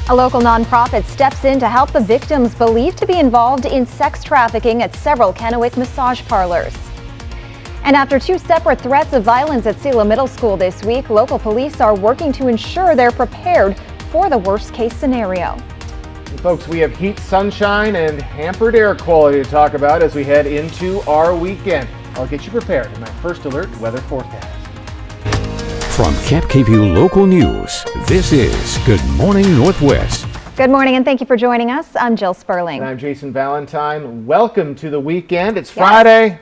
A local nonprofit steps in to help the victims believed to be involved in sex trafficking at several Kennewick massage parlors. And after two separate threats of violence at Sela Middle School this week, local police are working to ensure they're prepared for the worst-case scenario. And folks, we have heat, sunshine, and hampered air quality to talk about as we head into our weekend. I'll get you prepared in my first alert weather forecast. From Camp KVUE Local News, this is Good Morning Northwest. Good morning and thank you for joining us. I'm Jill Sperling. And I'm Jason Valentine. Welcome to the weekend. It's Friday.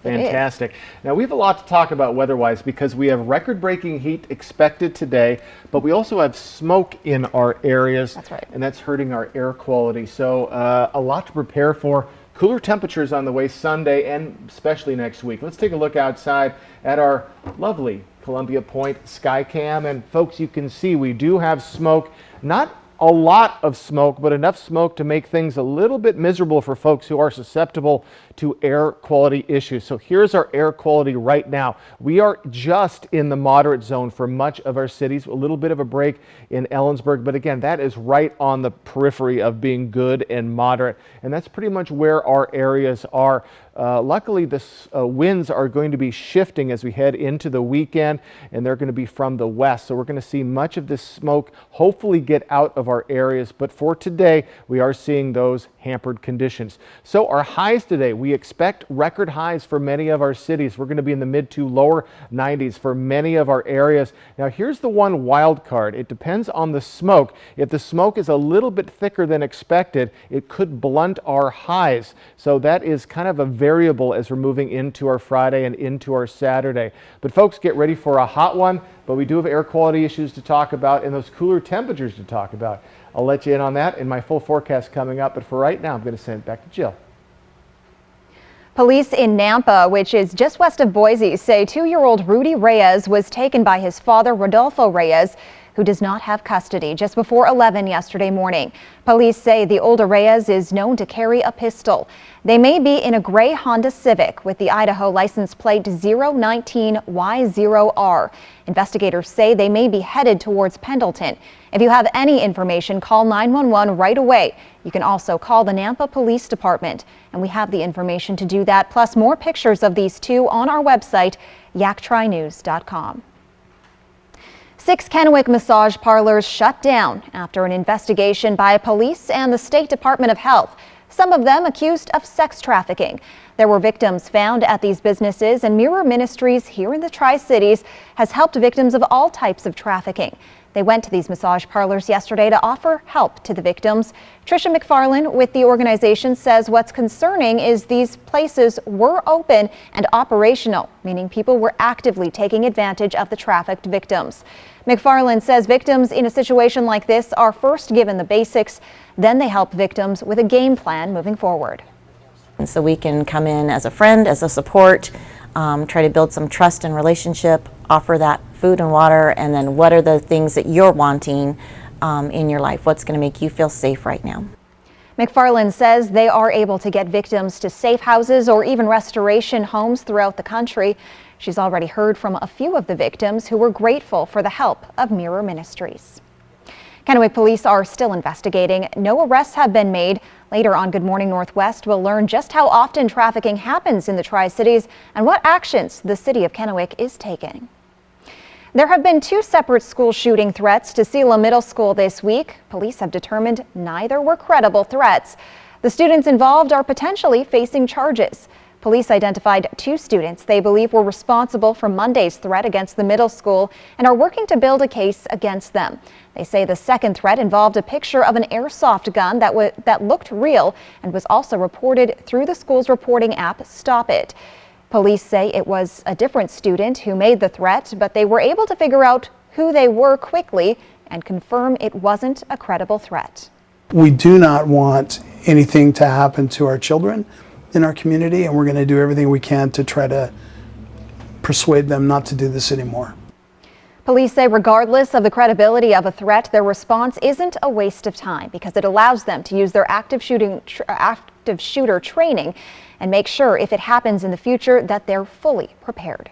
Fantastic. Now we have a lot to talk about weather-wise because we have record-breaking heat expected today, but we also have smoke in our areas. That's right. And that's hurting our air quality. So a lot to prepare for. Cooler temperatures on the way Sunday and especially next week. Let's take a look outside at our lovely Columbia Point Skycam. And folks, you can see we do have smoke. Not a lot of smoke, but enough smoke to make things a little bit miserable for folks who are susceptible to air quality issues. So here's our air quality right now. We are just in the moderate zone for much of our cities, a little bit of a break in Ellensburg, but again, that is right on the periphery of being good and moderate, and that's pretty much where our areas are. Luckily, the winds are going to be shifting as we head into the weekend, and they're going to be from the west. So we're going to see much of this smoke hopefully get out of our areas. But for today, we are seeing those hampered conditions. So our highs today, we expect record highs for many of our cities. We're going to be in the mid to lower 90s for many of our areas. Now, here's the one wild card. It depends on the smoke. If the smoke is a little bit thicker than expected, it could blunt our highs. So that is kind of a variable as we're moving into our Friday and into our Saturday. But folks, get ready for a hot one, but we do have air quality issues to talk about and those cooler temperatures to talk about. I'll let you in on that in my full forecast coming up, but for right now, I'm going to send it back to Jill. Police in Nampa, which is just west of Boise, say 2-year-old Rudy Reyes was taken by his father, Rodolfo Reyes, who does not have custody, just before 11 yesterday morning. Police say the older Reyes is known to carry a pistol. They may be in a gray Honda Civic with the Idaho license plate 019Y0R. Investigators say they may be headed towards Pendleton. If you have any information, call 911 right away. You can also call the Nampa Police Department, and we have the information to do that, plus more pictures of these two on our website, yaktrinews.com. 6 Kennewick massage parlors shut down after an investigation by police and the State Department of Health, some of them accused of sex trafficking. There were victims found at these businesses, and Mirror Ministries here in the Tri-Cities has helped victims of all types of trafficking. They went to these massage parlors yesterday to offer help to the victims. Tricia McFarland with the organization says what's concerning is these places were open and operational, meaning people were actively taking advantage of the trafficked victims. McFarland says victims in a situation like this are first given the basics, then they help victims with a game plan moving forward. And so we can come in as a friend, as a support, try to build some trust and relationship, offer that food and water, and then what are the things that you're wanting in your life? What's going to make you feel safe right now? McFarland says they are able to get victims to safe houses or even restoration homes throughout the country. She's already heard from a few of the victims who were grateful for the help of Mirror Ministries. Kennewick police are still investigating. No arrests have been made. Later on Good Morning Northwest, we'll learn just how often trafficking happens in the Tri-Cities and what actions the city of Kennewick is taking. There have been 2 separate school shooting threats to Sela Middle School this week. Police have determined neither were credible threats. The students involved are potentially facing charges. Police identified 2 students they believe were responsible for Monday's threat against the middle school and are working to build a case against them. They say the second threat involved a picture of an airsoft gun that looked real and was also reported through the school's reporting app, Stop It. Police say it was a different student who made the threat, but they were able to figure out who they were quickly and confirm it wasn't a credible threat. We do not want anything to happen to our children in our community, and we're going to do everything we can to try to persuade them not to do this anymore. Police say regardless of the credibility of a threat, their response isn't a waste of time because it allows them to use their active shooter training and make sure if it happens in the future that they're fully prepared.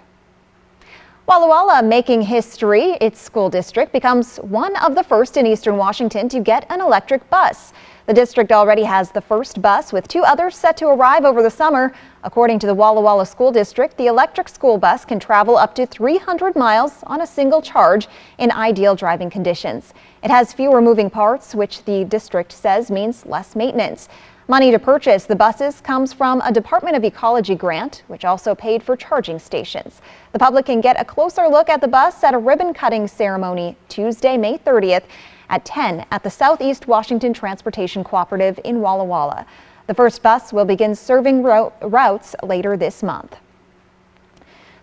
Walla Walla making history. Its school district becomes one of the first in Eastern Washington to get an electric bus. The district already has the first bus, with 2 others set to arrive over the summer. According to the Walla Walla School District, the electric school bus can travel up to 300 miles on a single charge in ideal driving conditions. It has fewer moving parts, which the district says means less maintenance. Money to purchase the buses comes from a Department of Ecology grant, which also paid for charging stations. The public can get a closer look at the bus at a ribbon-cutting ceremony Tuesday, May 30th at 10 at the Southeast Washington Transportation Cooperative in Walla Walla. The first bus will begin serving routes later this month.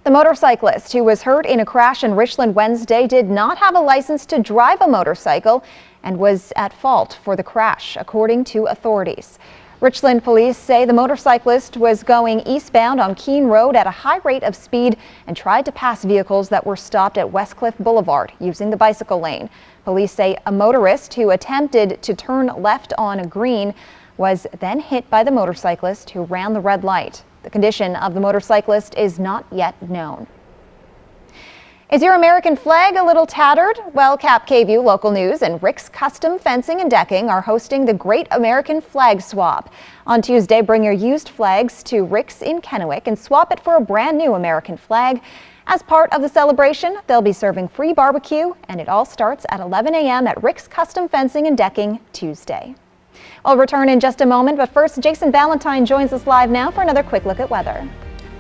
The motorcyclist who was hurt in a crash in Richland Wednesday did not have a license to drive a motorcycle and was at fault for the crash, according to authorities. Richland police say the motorcyclist was going eastbound on Keene Road at a high rate of speed and tried to pass vehicles that were stopped at Westcliff Boulevard using the bicycle lane. Police say a motorist who attempted to turn left on a green was then hit by the motorcyclist who ran the red light. The condition of the motorcyclist is not yet known. Is your American flag a little tattered? Well, Cap KVUE Local News and Rick's Custom Fencing and Decking are hosting the Great American Flag Swap. On Tuesday, bring your used flags to Rick's in Kennewick and swap it for a brand new American flag. As part of the celebration, they'll be serving free barbecue, and it all starts at 11 a.m. at Rick's Custom Fencing and Decking Tuesday. I'll return in just a moment, but first, Jason Valentine joins us live now for another quick look at weather.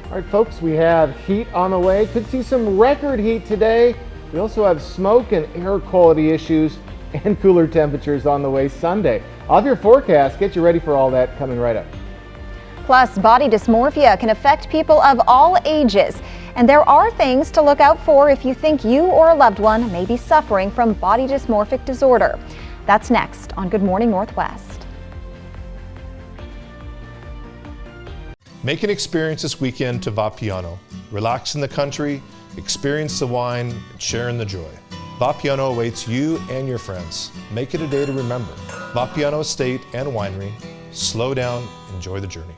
All right, folks, we have heat on the way. Could see some record heat today. We also have smoke and air quality issues and cooler temperatures on the way Sunday. I'll have your forecast. Get you ready for all that coming right up. Plus, body dysmorphia can affect people of all ages. And there are things to look out for if you think you or a loved one may be suffering from body dysmorphic disorder. That's next on Good Morning Northwest. Make an experience this weekend to Vapiano. Relax in the country, experience the wine, and share in the joy. Vapiano awaits you and your friends. Make it a day to remember. Vapiano Estate and Winery. Slow down, enjoy the journey.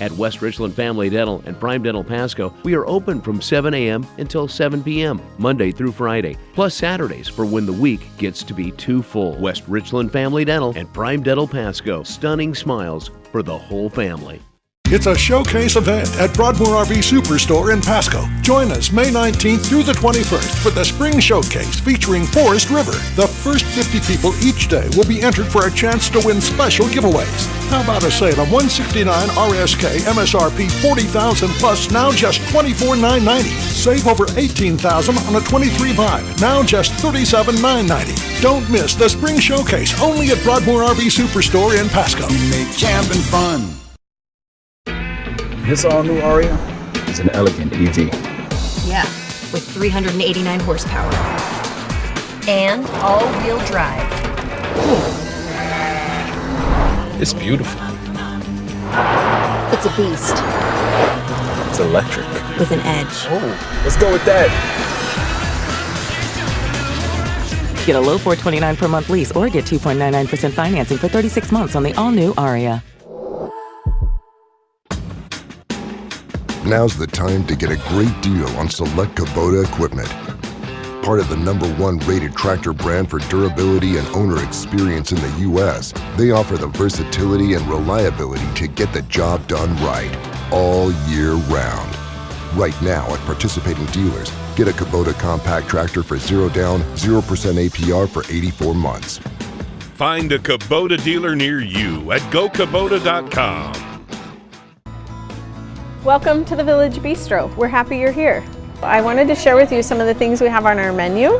At West Richland Family Dental and Prime Dental Pasco, we are open from 7 a.m. until 7 p.m., Monday through Friday, plus Saturdays for when the week gets to be too full. West Richland Family Dental and Prime Dental Pasco. Stunning smiles for the whole family. It's a showcase event at Broadmoor RV Superstore in Pasco. Join us May 19th through the 21st for the Spring Showcase featuring Forest River. The first 50 people each day will be entered for a chance to win special giveaways. How about a sale on 169 RSK MSRP $40,000 plus, now just $24,990. Save over $18,000 on a 23 Vibe, now just $37,990. Don't miss the Spring Showcase only at Broadmoor RV Superstore in Pasco. We make camping fun. This all-new Aria is an elegant EV. Yeah, with 389 horsepower. And all-wheel drive. It's beautiful. It's a beast. It's electric. With an edge. Oh, let's go with that. Get a low $429 per month lease or get 2.99% financing for 36 months on the all-new Aria. Now's the time to get a great deal on select Kubota equipment. Part of the #1 rated tractor brand for durability and owner experience in the U.S., they offer the versatility and reliability to get the job done right, all year round. Right now at participating dealers, get a Kubota compact tractor for 0 down, 0% APR for 84 months. Find a Kubota dealer near you at gokubota.com. Welcome to the Village Bistro. We're happy you're here. I wanted to share with you some of the things we have on our menu.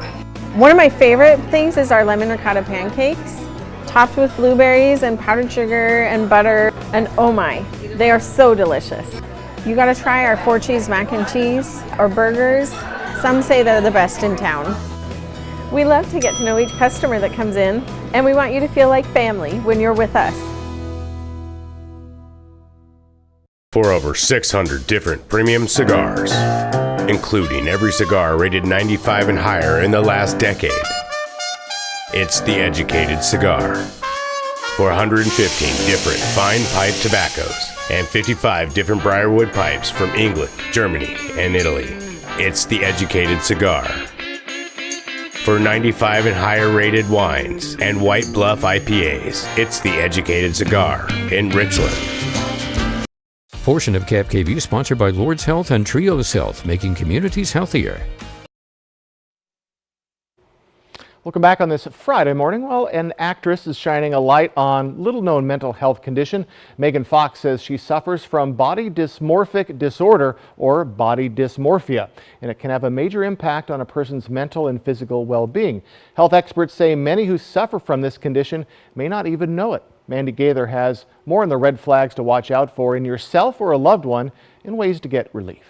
One of my favorite things is our lemon ricotta pancakes, topped with blueberries and powdered sugar and butter, and oh my, they are so delicious. You gotta try our 4-cheese mac and cheese or burgers. Some say they're the best in town. We love to get to know each customer that comes in, and we want you to feel like family when you're with us. For over 600 different premium cigars, including every cigar rated 95 and higher in the last decade. It's The Educated Cigar. For 115 different fine pipe tobaccos and 55 different briarwood pipes from England, Germany, and Italy. It's the Educated Cigar. For 95 and higher rated wines and White Bluff IPAs, it's the Educated Cigar in Richland. Portion of Cap KVU sponsored by Lord's Health and Trios Health, making communities healthier. Welcome back on this Friday morning. Well, an actress is shining a light on little-known mental health condition. Megan Fox says she suffers from body dysmorphic disorder, or body dysmorphia, and it can have a major impact on a person's mental and physical well-being. Health experts say many who suffer from this condition may not even know it. Mandy Gaither has more on the red flags to watch out for in yourself or a loved one and ways to get relief.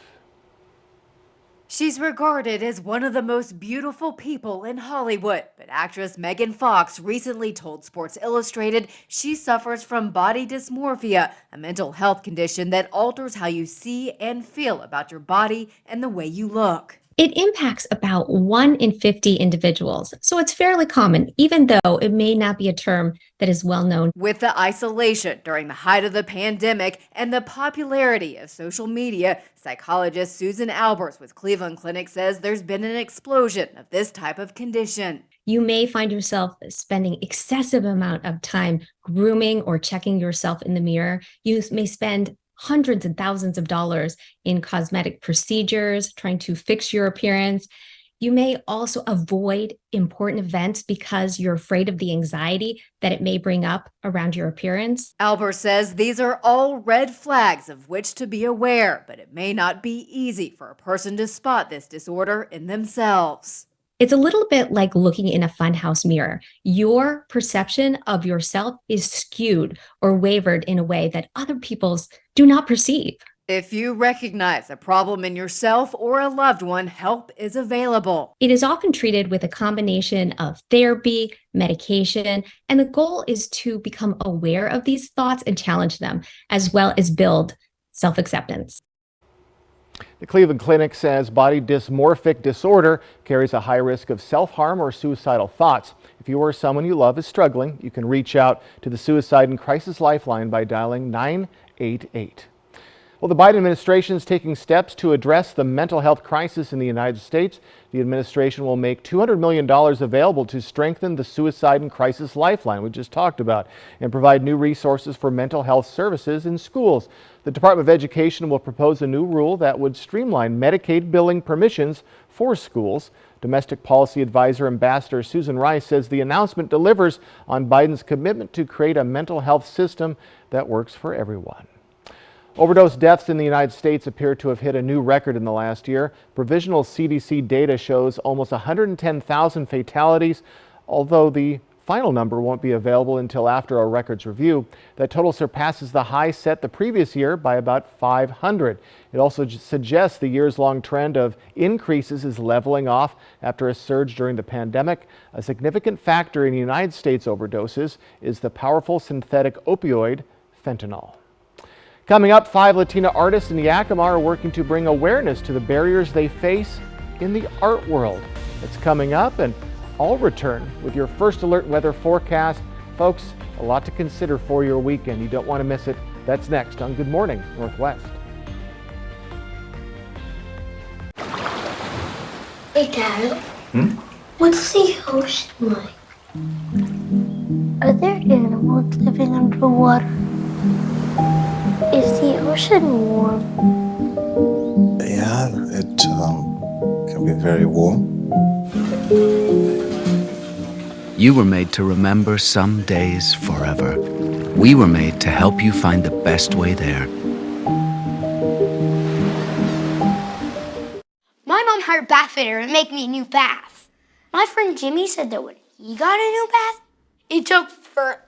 She's regarded as one of the most beautiful people in Hollywood, but actress Megan Fox recently told Sports Illustrated she suffers from body dysmorphia, a mental health condition that alters how you see and feel about your body and the way you look. It impacts about 1 in 50 individuals, so it's fairly common, even though it may not be a term that is well known. With the isolation during the height of the pandemic and the popularity of social media, psychologist Susan Albers with Cleveland Clinic says there's been an explosion of this type of condition. You may find yourself spending excessive amount of time grooming or checking yourself in the mirror. You may spend hundreds and thousands of dollars in cosmetic procedures, trying to fix your appearance. You may also avoid important events because you're afraid of the anxiety that it may bring up around your appearance. Albers says these are all red flags of which to be aware, but it may not be easy for a person to spot this disorder in themselves. It's a little bit like looking in a funhouse mirror. Your perception of yourself is skewed or wavered in a way that other people's do not perceive. If you recognize a problem in yourself or a loved one, help is available. It is often treated with a combination of therapy, medication, and the goal is to become aware of these thoughts and challenge them, as well as build self-acceptance. The Cleveland Clinic says body dysmorphic disorder carries a high risk of self-harm or suicidal thoughts. If you or someone you love is struggling, you can reach out to the Suicide and Crisis Lifeline by dialing 988. Well, the Biden administration is taking steps to address the mental health crisis in the United States. The administration will make $200 million available to strengthen the Suicide and Crisis Lifeline we just talked about and provide new resources for mental health services in schools. The Department of Education will propose a new rule that would streamline Medicaid billing permissions for schools. Domestic Policy Advisor Ambassador Susan Rice says the announcement delivers on Biden's commitment to create a mental health system that works for everyone. Overdose deaths in the United States appear to have hit a new record in the last year. Provisional CDC data shows almost 110,000 fatalities, although the final number won't be available until after a records review. That total surpasses the high set the previous year by about 500. It also suggests the years-long trend of increases is leveling off after a surge during the pandemic. A significant factor in United States overdoses is the powerful synthetic opioid fentanyl. Coming up, 5 Latina artists in Yakima are working to bring awareness to the barriers they face in the art world. It's coming up, and I'll return with your first alert weather forecast. Folks, a lot to consider for your weekend. You don't want to miss it. That's next on Good Morning Northwest. Hey, Dad. What's the ocean like? Are there animals living underwater? Is the ocean warm? Yeah, it can be very warm. You were made to remember some days forever. We were made to help you find the best way there. My mom hired a bath fitter to make me a new bath. My friend Jimmy said that when he got a new bath, it took forever.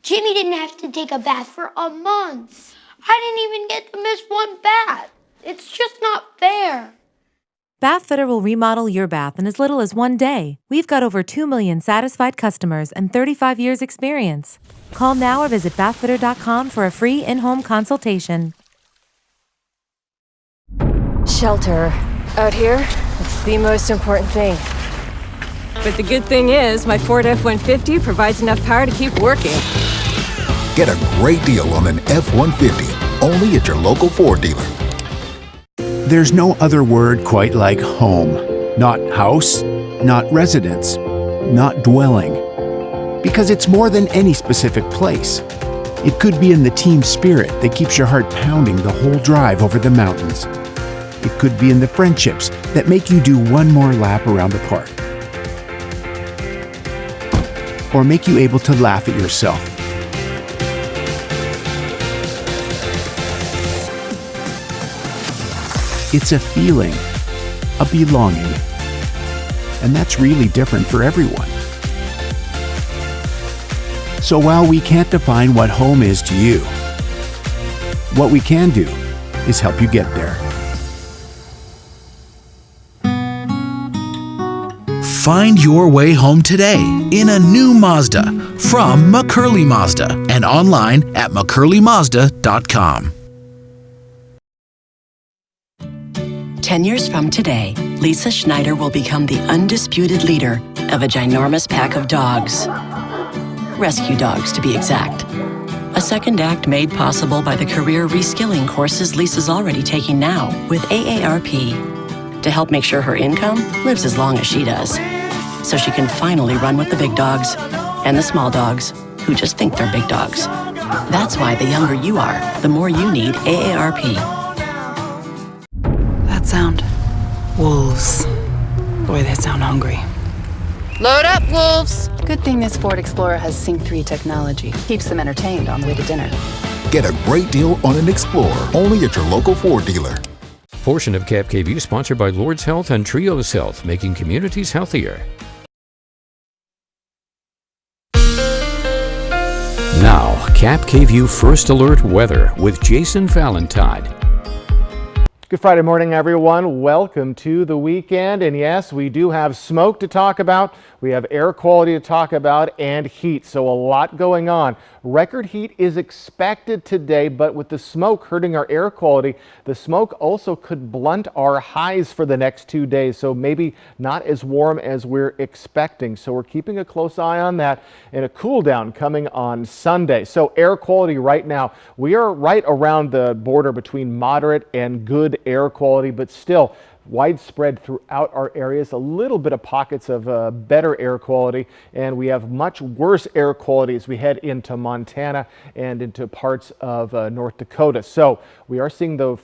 Jimmy didn't have to take a bath for a month. I didn't even get to miss one bath. It's just not fair. Bathfitter will remodel your bath in as little as 1 day. We've got over 2 million satisfied customers and 35 years experience. Call now or visit bathfitter.com for a free in-home consultation. Shelter. Out here, it's the most important thing. But the good thing is, my Ford F-150 provides enough power to keep working. Get a great deal on an F-150, only at your local Ford dealer. There's no other word quite like home. Not house, not residence, not dwelling. Because it's more than any specific place. It could be in the team spirit that keeps your heart pounding the whole drive over the mountains. It could be in the friendships that make you do one more lap around the park. Or make you able to laugh at yourself. It's a feeling, a belonging. And that's really different for everyone. So while we can't define what home is to you, what we can do is help you get there. Find your way home today in a new Mazda from McCurley Mazda and online at mccurleymazda.com. 10 years from today, Lisa Schneider will become the undisputed leader of a ginormous pack of dogs. Rescue dogs, to be exact. A second act made possible by the career reskilling courses Lisa's already taking now with AARP to help make sure her income lives as long as she does, so she can finally run with the big dogs and the small dogs who just think they're big dogs. That's why the younger you are, the more you need AARP. That sound. Wolves. Boy, they sound hungry. Load up, wolves! Good thing this Ford Explorer has Sync 3 technology. Keeps them entertained on the way to dinner. Get a great deal on an Explorer, only at your local Ford dealer. Portion of Cap KVU sponsored by Lord's Health and Trios Health, making communities healthier. Now, Cap KVU First Alert Weather with Jason Valentine. Good Friday morning, everyone. Welcome to the weekend. And yes, we do have smoke to talk about. We have air quality to talk about and heat. So a lot going on. Record heat is expected today, but with the smoke hurting our air quality, the smoke also could blunt our highs for the next 2 days. So maybe not as warm as we're expecting. So we're keeping a close eye on that, and a cool down coming on Sunday. So air quality right now, we are right around the border between moderate and good air quality, but still widespread throughout our areas, a little bit of pockets of better air quality, and we have much worse air quality as we head into Montana and into parts of North Dakota. So we are seeing the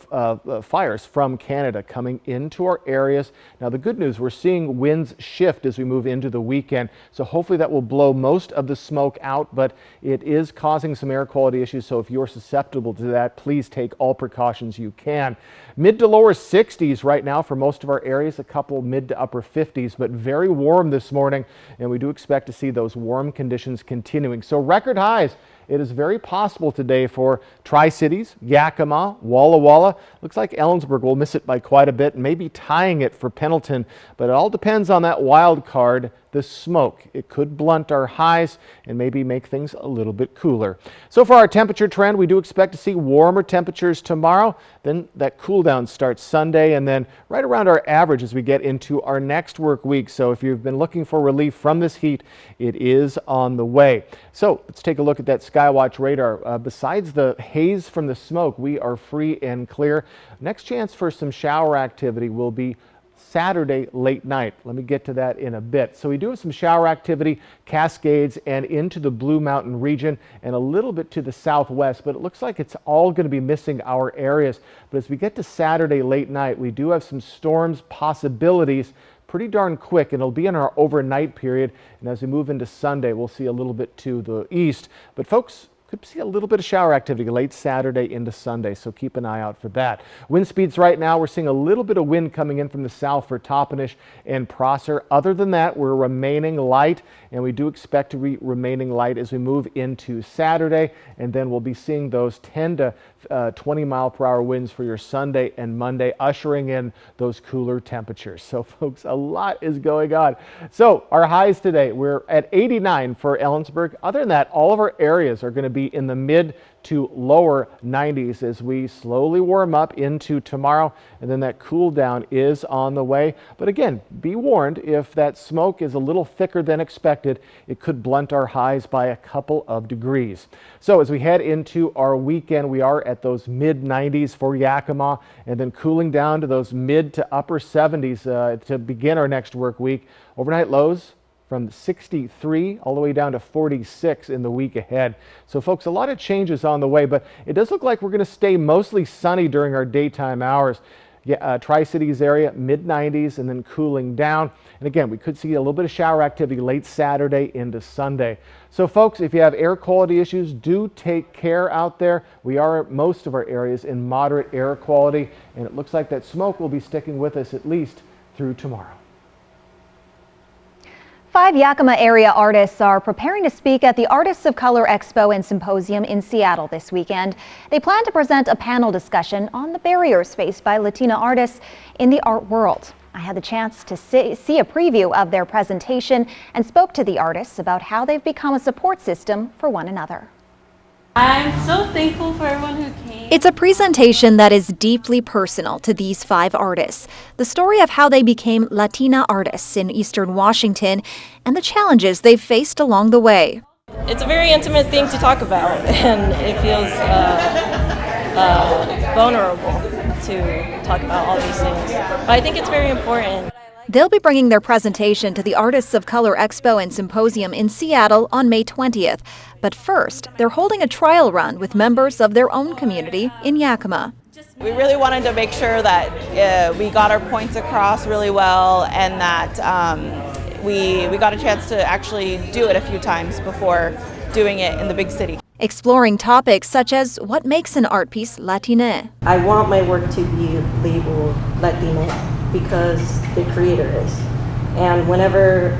fires from Canada coming into our areas. Now the good news, we're seeing winds shift as we move into the weekend, so hopefully that will blow most of the smoke out, but it is causing some air quality issues, so if you're susceptible to that, please take all precautions you can. Mid to lower 60s right now for most of our areas, a couple mid to upper 50s, but very warm this morning, and we do expect to see those warm conditions continuing. So record highs. It is very possible today for Tri-Cities, Yakima, Walla Walla. Looks like Ellensburg will miss it by quite a bit, maybe tying it for Pendleton, but it all depends on that wild card, the smoke. It could blunt our highs and maybe make things a little bit cooler. So for our temperature trend, we do expect to see warmer temperatures tomorrow. Then that cool down starts Sunday, and then right around our average as we get into our next work week. So if you've been looking for relief from this heat, it is on the way. So let's take a look at that Skywatch radar. Besides the haze from the smoke, we are free and clear. Next chance for some shower activity will be Saturday late night. Let me get to that in a bit. So we do have some shower activity, Cascades and into the Blue Mountain region and a little bit to the southwest, but it looks like it's all going to be missing our areas. But as we get to Saturday late night, we do have some storms possibilities pretty darn quick, and it'll be in our overnight period. And as we move into Sunday, we'll see a little bit to the east. But folks, could see a little bit of shower activity late Saturday into Sunday, so keep an eye out for that. Wind speeds right now, we're seeing a little bit of wind coming in from the south for Toppenish and Prosser. Other than that, we're remaining light, and we do expect to be remaining light as we move into Saturday, and then we'll be seeing those 10 to 20 mile per hour winds for your Sunday and Monday, ushering in those cooler temperatures. So folks, a lot is going on. So our highs today, we're at 89 for Ellensburg. Other than that, all of our areas are going to be be in the mid to lower 90s as we slowly warm up into tomorrow, and then that cool down is on the way. But again, be warned, if that smoke is a little thicker than expected, it could blunt our highs by a couple of degrees. So as we head into our weekend, we are at those mid 90s for Yakima, and then cooling down to those mid to upper 70s to begin our next work week. Overnight lows from 63 all the way down to 46 in the week ahead. So folks, a lot of changes on the way, but it does look like we're going to stay mostly sunny during our daytime hours. Tri-Cities area, mid 90s, and then cooling down. And again, we could see a little bit of shower activity late Saturday into Sunday. So folks, if you have air quality issues, do take care out there. We are at most of our areas in moderate air quality, and it looks like that smoke will be sticking with us at least through tomorrow. 5 Yakima area artists are preparing to speak at the Artists of Color Expo and Symposium in Seattle this weekend. They plan to present a panel discussion on the barriers faced by Latina artists in the art world. I had the chance to see a preview of their presentation and spoke to the artists about how they've become a support system for one another. I'm so thankful for everyone who came. It's a presentation that is deeply personal to these 5 artists. The story of how they became Latina artists in Eastern Washington and the challenges they've faced along the way. It's a very intimate thing to talk about, and it feels vulnerable to talk about all these things. But I think it's very important. They'll be bringing their presentation to the Artists of Color Expo and Symposium in Seattle on May 20th. But first, they're holding a trial run with members of their own community in Yakima. We really wanted to make sure that we got our points across really well, and that we got a chance to actually do it a few times before doing it in the big city. Exploring topics such as what makes an art piece Latina. I want my work to be labeled Latina because the creator is. And whatever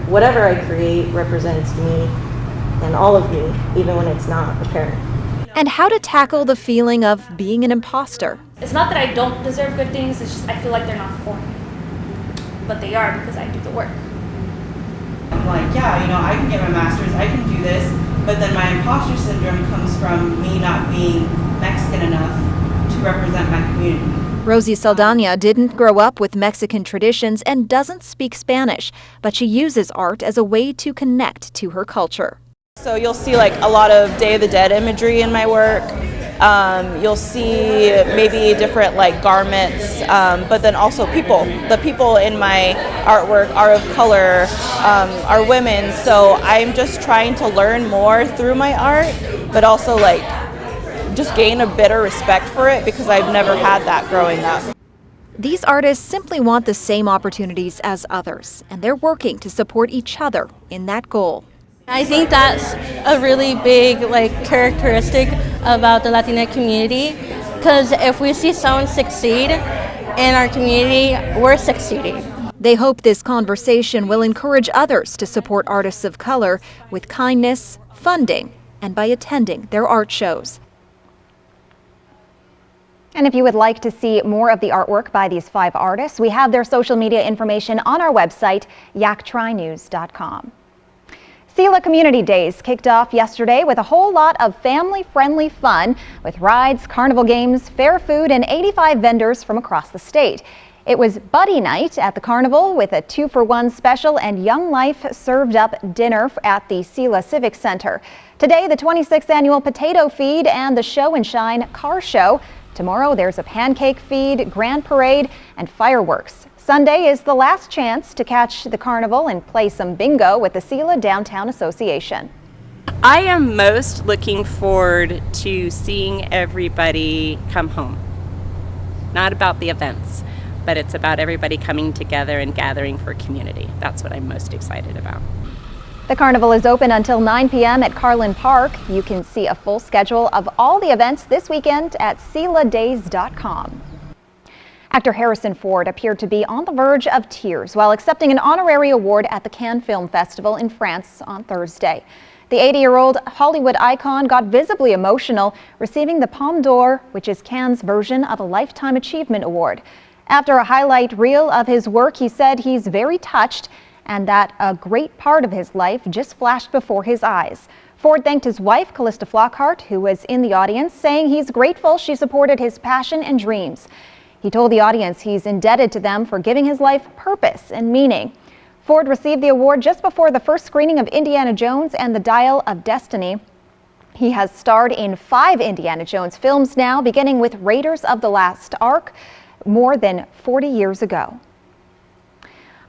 I create represents me and all of me, even when it's not apparent. And how to tackle the feeling of being an imposter. It's not that I don't deserve good things, it's just I feel like they're not for me. But they are because I do the work. I'm like, yeah, I can get my master's, I can do this, but then my imposter syndrome comes from me not being Mexican enough to represent my community. Rosie Saldana didn't grow up with Mexican traditions and doesn't speak Spanish, but she uses art as a way to connect to her culture. So you'll see like a lot of Day of the Dead imagery in my work. You'll see maybe different like garments, but then also people. The people in my artwork are of color, are women. So I'm just trying to learn more through my art, but also like just gain a better respect for it because I've never had that growing up. These artists simply want the same opportunities as others, and they're working to support each other in that goal. I think that's a really big characteristic about the Latina community, because if we see someone succeed in our community, we're succeeding. They hope this conversation will encourage others to support artists of color with kindness, funding, and by attending their art shows. And if you would like to see more of the artwork by these 5 artists, we have their social media information on our website, yaktrinews.com. Selah Community Days kicked off yesterday with a whole lot of family-friendly fun with rides, carnival games, fair food, and 85 vendors from across the state. It was Buddy Night at the carnival with a 2-for-1 special and Young Life served up dinner at the Selah Civic Center. Today, the 26th annual Potato Feed and the Show and Shine Car Show. Tomorrow, there's a pancake feed, grand parade, and fireworks. Sunday is the last chance to catch the carnival and play some bingo with the Selah Downtown Association. I am most looking forward to seeing everybody come home. Not about the events, but it's about everybody coming together and gathering for community. That's what I'm most excited about. The carnival is open until 9 p.m. at Carlin Park. You can see a full schedule of all the events this weekend at selahdays.com. Actor Harrison Ford appeared to be on the verge of tears while accepting an honorary award at the Cannes Film Festival in France on Thursday. The 80-year-old Hollywood icon got visibly emotional, receiving the Palme d'Or, which is Cannes' version of a Lifetime Achievement Award. After a highlight reel of his work, he said he's very touched and that a great part of his life just flashed before his eyes. Ford thanked his wife, Callista Flockhart, who was in the audience, saying he's grateful she supported his passion and dreams. He told the audience he's indebted to them for giving his life purpose and meaning. Ford received the award just before the first screening of Indiana Jones and the Dial of Destiny. He has starred in 5 Indiana Jones films now, beginning with Raiders of the Lost Ark more than 40 years ago.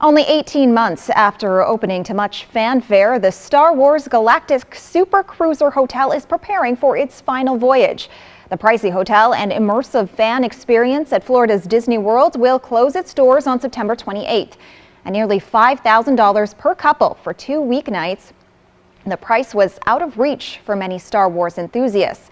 Only 18 months after opening to much fanfare, the Star Wars Galactic Super Cruiser Hotel is preparing for its final voyage. The pricey hotel and immersive fan experience at Florida's Disney World will close its doors on September 28th. At nearly $5,000 per couple for 2 weeknights, the price was out of reach for many Star Wars enthusiasts.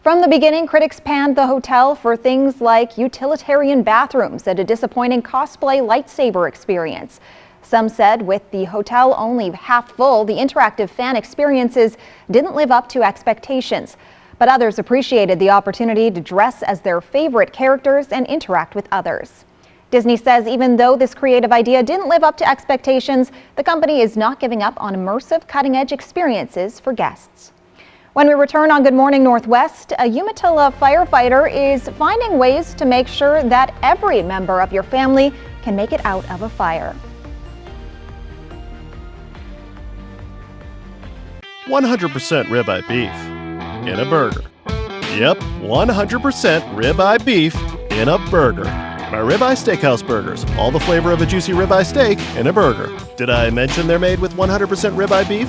From the beginning, critics panned the hotel for things like utilitarian bathrooms and a disappointing cosplay lightsaber experience. Some said with the hotel only half full, the interactive fan experiences didn't live up to expectations. But others appreciated the opportunity to dress as their favorite characters and interact with others. Disney says even though this creative idea didn't live up to expectations, the company is not giving up on immersive, cutting-edge experiences for guests. When we return on Good Morning Northwest, a Umatilla firefighter is finding ways to make sure that every member of your family can make it out of a fire. 100% ribeye beef in a burger. Yep, 100% ribeye beef in a burger. My Ribeye Steakhouse burgers, all the flavor of a juicy ribeye steak in a burger. Did I mention they're made with 100% ribeye beef?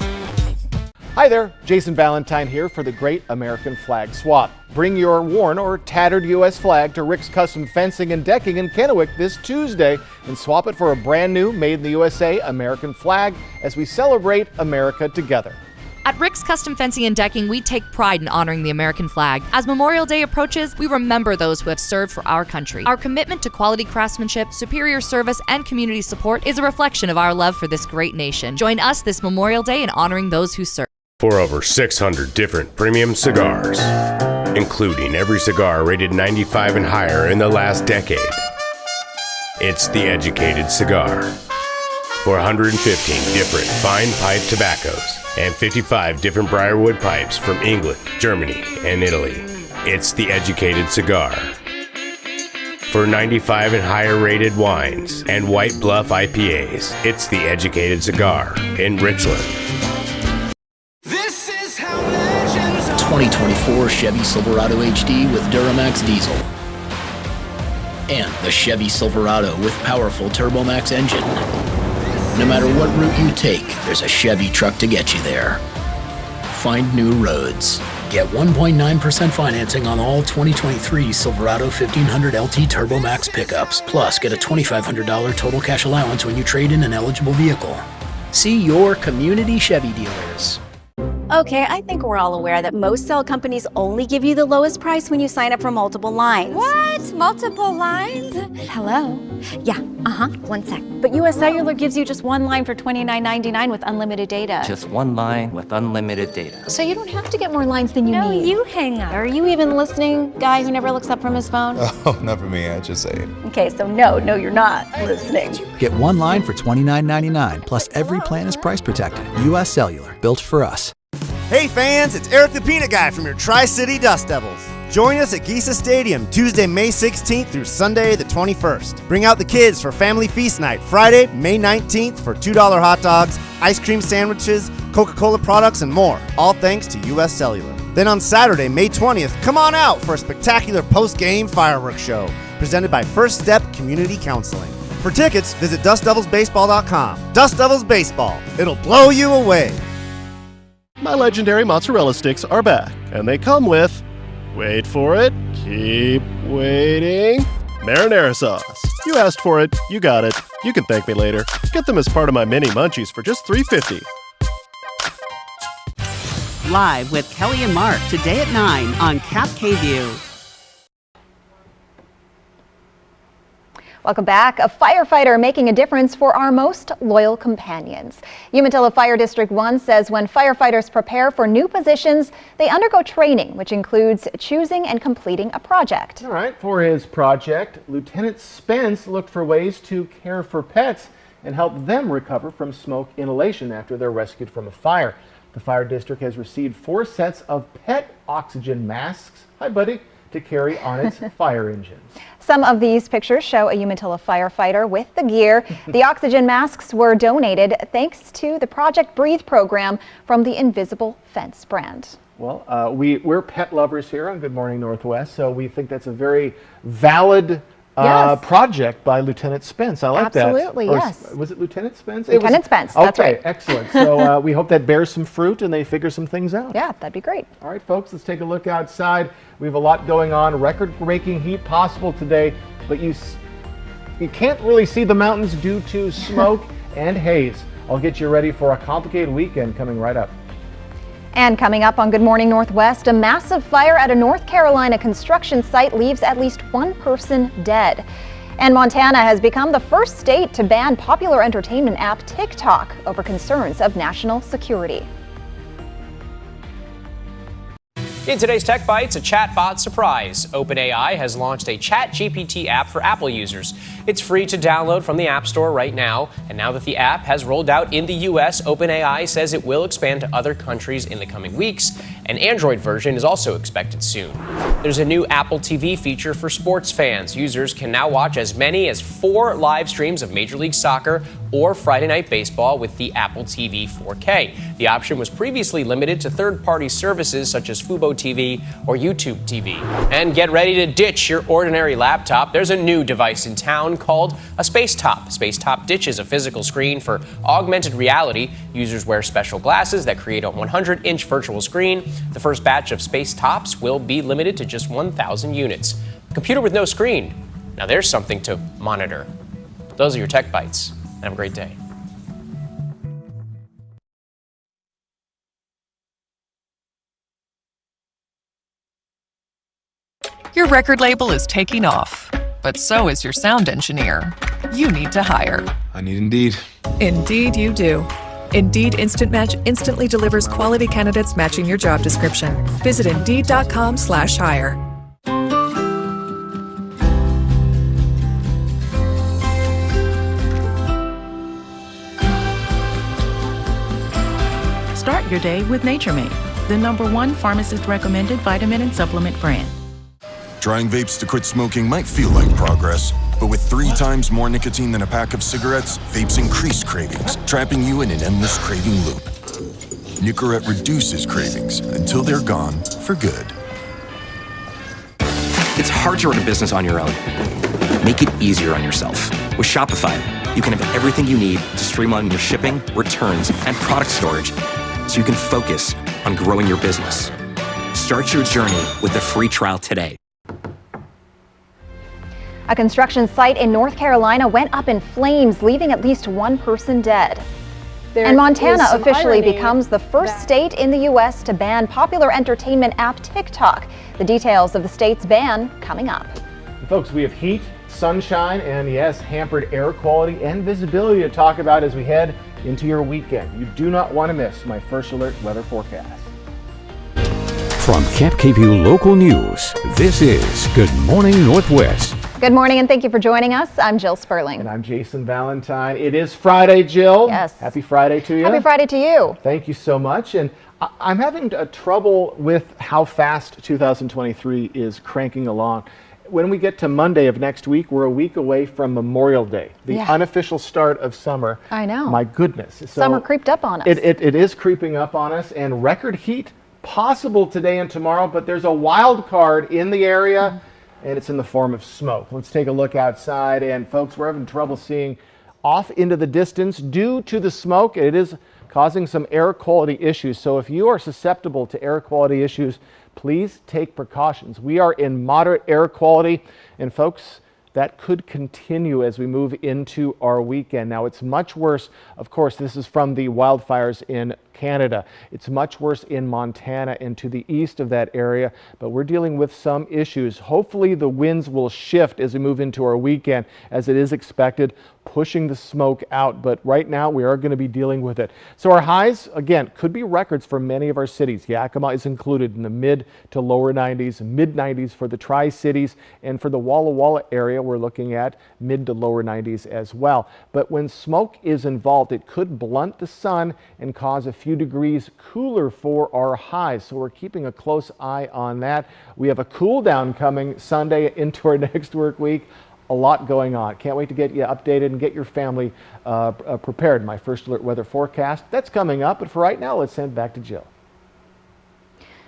Hi there, Jason Valentine here for the Great American Flag Swap. Bring your worn or tattered U.S. flag to Rick's Custom Fencing and Decking in Kennewick this Tuesday and swap it for a brand new Made in the USA American flag as we celebrate America together. At Rick's Custom Fencing and Decking, we take pride in honoring the American flag. As Memorial Day approaches, we remember those who have served for our country. Our commitment to quality craftsmanship, superior service, and community support is a reflection of our love for this great nation. Join us this Memorial Day in honoring those who serve. For over 600 different premium cigars, including every cigar rated 95 and higher in the last decade, it's The Educated Cigar. For 115 different fine pipe tobaccos and 55 different Briarwood pipes from England, Germany, and Italy, it's The Educated Cigar. For 95 and higher rated wines and White Bluff IPAs, it's The Educated Cigar in Richland. 2024 Chevy Silverado HD with Duramax diesel. And the Chevy Silverado with powerful TurboMax engine. No matter what route you take, there's a Chevy truck to get you there. Find new roads. Get 1.9% financing on all 2023 Silverado 1500 LT TurboMax pickups. Plus, get a $2,500 total cash allowance when you trade in an eligible vehicle. See your community Chevy dealers. Okay, I think we're all aware that most cell companies only give you the lowest price when you sign up for multiple lines. What? Multiple lines? Hello? Yeah, one sec. But US Cellular gives you just one line for $29.99 with unlimited data. Just one line with unlimited data. So you don't have to get more lines than you need. No, you hang up. Are you even listening, guy who never looks up from his phone? Oh, not for me, I just say it. Okay, so no, you're not listening. Get one line for $29.99, plus every plan is price protected. US Cellular, built for us. Hey fans, it's Eric the Peanut Guy from your Tri-City Dust Devils. Join us at Geisa Stadium Tuesday, May 16th through Sunday, the 21st. Bring out the kids for Family Feast Night Friday, May 19th for $2 hot dogs, ice cream sandwiches, Coca-Cola products, and more, all thanks to US Cellular. Then on Saturday, May 20th, come on out for a spectacular post-game fireworks show presented by First Step Community Counseling. For tickets, visit DustDevilsBaseball.com. Dust Devils Baseball. It'll blow you away. My legendary mozzarella sticks are back, and they come with, wait for it, keep waiting, marinara sauce. You asked for it, you got it. You can thank me later. Get them as part of my mini munchies for just $3.50. Live with Kelly and Mark today at 9 on Cap KView. Welcome back. A firefighter making a difference for our most loyal companions. Umatilla Fire District 1 says when firefighters prepare for new positions, they undergo training, which includes choosing and completing a project. All right, for his project, Lieutenant Spence looked for ways to care for pets and help them recover from smoke inhalation after they're rescued from a fire. The fire district has received 4 sets of PET oxygen masks, hi buddy, to carry on its fire engines. Some of these pictures show a Umatilla firefighter with the gear. The oxygen masks were donated thanks to the Project Breathe program from the Invisible Fence brand. Well, we're pet lovers here on Good Morning Northwest, so we think that's a very valid project by Lieutenant Spence. I like that. Absolutely, yes. Was it Lieutenant Spence? Lieutenant Spence, that's right. Okay, excellent. So we hope that bears some fruit and they figure some things out. Yeah, that'd be great. All right, folks, let's take a look outside. We have a lot going on. Record-breaking heat possible today, but you can't really see the mountains due to smoke and haze. I'll get you ready for a complicated weekend coming right up. And coming up on Good Morning Northwest, a massive fire at a North Carolina construction site leaves at least 1 person dead. And Montana has become the first state to ban popular entertainment app TikTok over concerns of national security. In today's Tech Bites, a chatbot surprise. OpenAI has launched a ChatGPT app for Apple users. It's free to download from the App Store right now. And now that the app has rolled out in the U.S., OpenAI says it will expand to other countries in the coming weeks. An Android version is also expected soon. There's a new Apple TV feature for sports fans. Users can now watch as many as 4 live streams of Major League Soccer or Friday Night Baseball with the Apple TV 4K. The option was previously limited to third-party services such as Fubo TV or YouTube TV. And get ready to ditch your ordinary laptop. There's a new device in town called a Spacetop. Spacetop ditches a physical screen for augmented reality. Users wear special glasses that create a 100-inch virtual screen. The first batch of Spacetops will be limited to just 1,000 units. Computer with no screen. Now there's something to monitor. Those are your Tech Bites. Have a great day. Your record label is taking off, but so is your sound engineer. You need to hire. I need Indeed. Indeed you do. Indeed Instant Match instantly delivers quality candidates matching your job description. Visit Indeed.com/hire. Start your day with Nature Made, the #1 pharmacist-recommended vitamin and supplement brand. Trying vapes to quit smoking might feel like progress, but with 3 times more nicotine than a pack of cigarettes, vapes increase cravings, trapping you in an endless craving loop. Nicorette reduces cravings until they're gone for good. It's hard to run a business on your own. Make it easier on yourself. With Shopify, you can have everything you need to streamline your shipping, returns, and product storage so you can focus on growing your business. Start your journey with a free trial today. A construction site in North Carolina went up in flames, leaving at least 1 person dead. And Montana officially becomes the first state in the U.S. to ban popular entertainment app TikTok. The details of the state's ban coming up. Folks, we have heat, sunshine, and yes, hampered air quality and visibility to talk about as we head into your weekend. You do not want to miss my First Alert weather forecast. From Camp KVUE Local News, this is Good Morning Northwest. Good morning and thank you for joining us. I'm Jill Sperling. And I'm Jason Valentine. It is Friday, Jill. Yes. Happy Friday to you. Happy Friday to you. Thank you so much. And I'm having trouble with how fast 2023 is cranking along. When we get to Monday of next week, we're a week away from Memorial Day, the unofficial start of summer. I know. My goodness. So summer creeped up on us. It is creeping up on us, and record heat possible today and tomorrow, but there's a wild card in the area, and it's in the form of smoke. Let's take a look outside, and folks, we're having trouble seeing off into the distance due to the smoke. It is causing some air quality issues, so if you are susceptible to air quality issues, please take precautions. We are in moderate air quality, and folks, that could continue as we move into our weekend. Now, it's much worse. Of course, this is from the wildfires in Canada. It's much worse in Montana and to the east of that area, but we're dealing with some issues. Hopefully the winds will shift as we move into our weekend, as it is expected, pushing the smoke out, but right now we are going to be dealing with it. So our highs, again, could be records for many of our cities. Yakima is included in the mid to lower 90s, mid 90s for the Tri-Cities, and for the Walla Walla area, we're looking at mid to lower 90s as well. But when smoke is involved, it could blunt the sun and cause a few degrees cooler for our highs. So we're keeping a close eye on that. We have a cool down coming Sunday into our next work week. A lot going on. Can't wait to get you updated and get your family prepared. My first alert weather forecast, that's coming up. But for right now, let's send it back to Jill.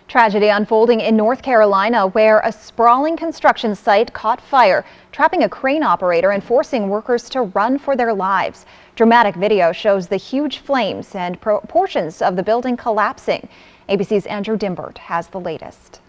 Tragedy unfolding in North Carolina, where a sprawling construction site caught fire, trapping a crane operator and forcing workers to run for their lives. Dramatic video shows the huge flames and portions of the building collapsing. ABC's Andrew Dimbert has the latest.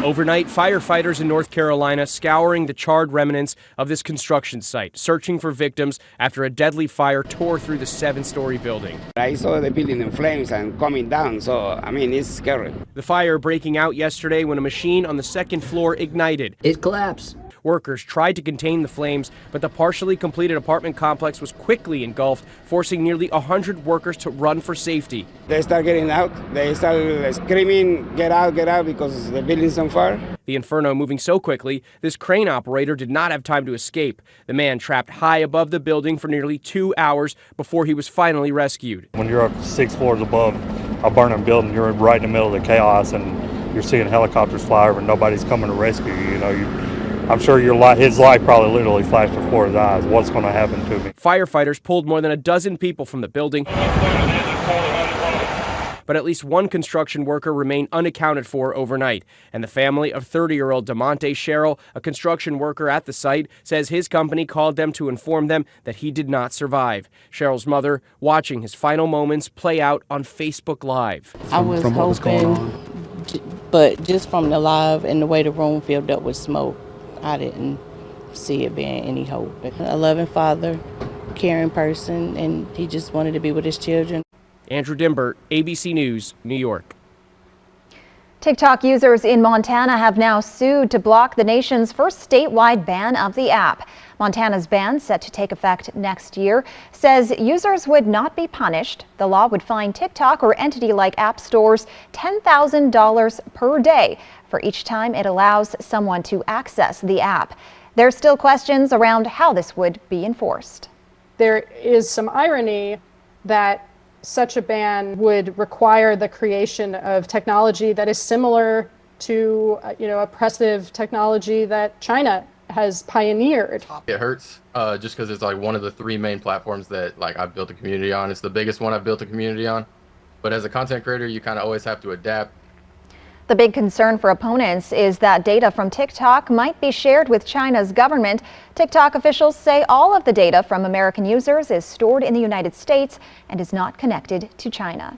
Overnight, firefighters in North Carolina scouring the charred remnants of this construction site, searching for victims after a deadly fire tore through the 7-story building. I saw the building in flames and coming down, so I mean, it's scary. The fire breaking out yesterday when a machine on the second floor ignited. It collapsed. Workers tried to contain the flames, but the partially completed apartment complex was quickly engulfed, forcing nearly 100 workers to run for safety. They start getting out. They start screaming, get out, because the building's on fire. The inferno moving so quickly, this crane operator did not have time to escape. The man trapped high above the building for nearly 2 hours before he was finally rescued. When you're up 6 floors above a burning building, you're right in the middle of the chaos, and you're seeing helicopters fly over and nobody's coming to rescue you. I'm sure his life probably literally flashed before his eyes. What's going to happen to me? Firefighters pulled more than a dozen people from the building, but at least one construction worker remained unaccounted for overnight. And the family of 30-year-old DeMonte Sherrill, a construction worker at the site, says his company called them to inform them that he did not survive. Sherrill's mother watching his final moments play out on Facebook Live. I was hoping, but just from the live and the way the room filled up with smoke, I didn't see it being any hope. A loving father, caring person, and he just wanted to be with his children. Andrew Dimbert, ABC News, New York. TikTok users in Montana have now sued to block the nation's first statewide ban of the app. Montana's ban, set to take effect next year, says users would not be punished. The law would fine TikTok or entity like app stores $10,000 per day for each time it allows someone to access the app. There's still questions around how this would be enforced. There is some irony that such a ban would require the creation of technology that is similar to, oppressive technology that China has pioneered. It hurts just because it's like one of the 3 main platforms that I've built a community on. It's the biggest one I've built a community on. But as a content creator, you kind of always have to adapt. The big concern for opponents is that data from TikTok might be shared with China's government. TikTok officials say all of the data from American users is stored in the United States and is not connected to China.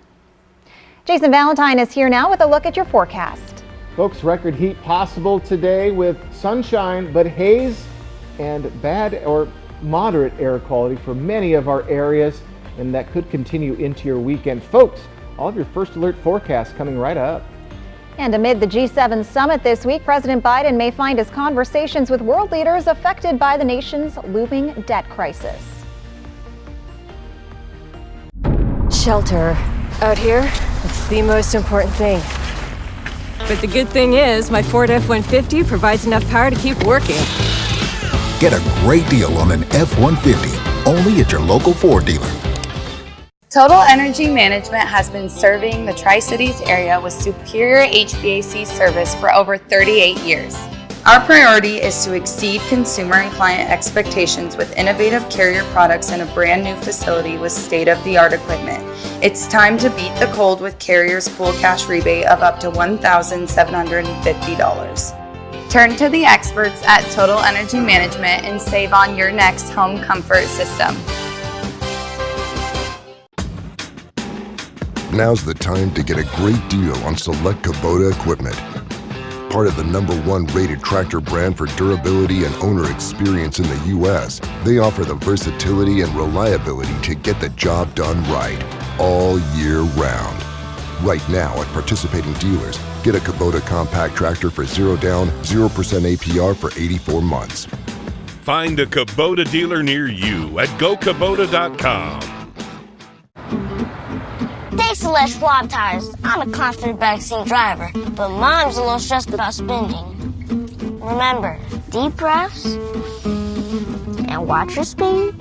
Jason Valentine is here now with a look at your forecast. Folks, record heat possible today with sunshine, but haze and bad or moderate air quality for many of our areas, and that could continue into your weekend. Folks, all of your first alert forecasts coming right up. And amid the G7 summit this week, President Biden may find his conversations with world leaders affected by the nation's looming debt crisis. Shelter. Out here, it's the most important thing. But the good thing is, my Ford F-150 provides enough power to keep working. Get a great deal on an F-150, only at your local Ford dealer. Total Energy Management has been serving the Tri-Cities area with superior HVAC service for over 38 years. Our priority is to exceed consumer and client expectations with innovative Carrier products and a brand new facility with state-of-the-art equipment. It's time to beat the cold with Carrier's Cool Cash rebate of up to $1,750. Turn to the experts at Total Energy Management and save on your next home comfort system. Now's the time to get a great deal on select Kubota equipment. part of the #1 rated tractor brand for durability and owner experience in the U.S., they offer the versatility and reliability to get the job done right, all year round. Right now at participating dealers, get a Kubota compact tractor for 0 down, 0% APR for 84 months. Find a Kubota dealer near you at GoKubota.com. Thanks to Les Schwab Tires, I'm a confident backseat driver, but Mom's a little stressed about spending. Remember, deep breaths and watch your speed.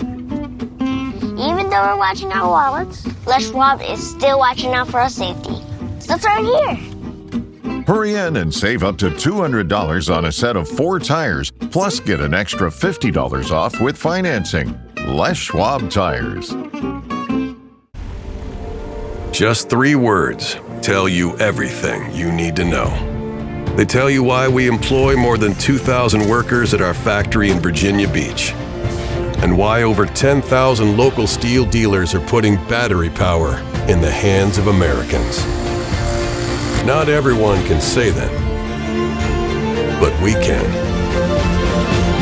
Even though we're watching our wallets, Les Schwab is still watching out for our safety. So it's right here. Hurry in and save up to $200 on a set of 4 tires, plus get an extra $50 off with financing. Les Schwab Tires. Just 3 words tell you everything you need to know. They tell you why we employ more than 2,000 workers at our factory in Virginia Beach, and why over 10,000 local steel dealers are putting battery power in the hands of Americans. Not everyone can say that, but we can.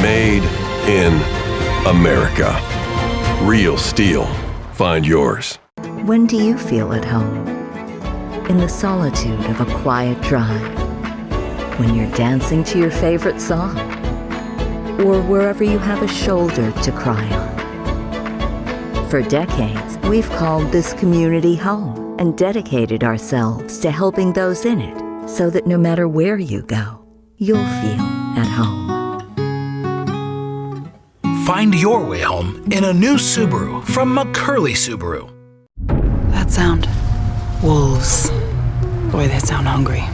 Made in America. Real steel. Find yours. When do you feel at home? In the solitude of a quiet drive? When you're dancing to your favorite song? Or wherever you have a shoulder to cry on? For decades, we've called this community home and dedicated ourselves to helping those in it so that no matter where you go, you'll feel at home. Find your way home in a new Subaru from McCurley Subaru. That sound. Wolves. Boy, they sound hungry.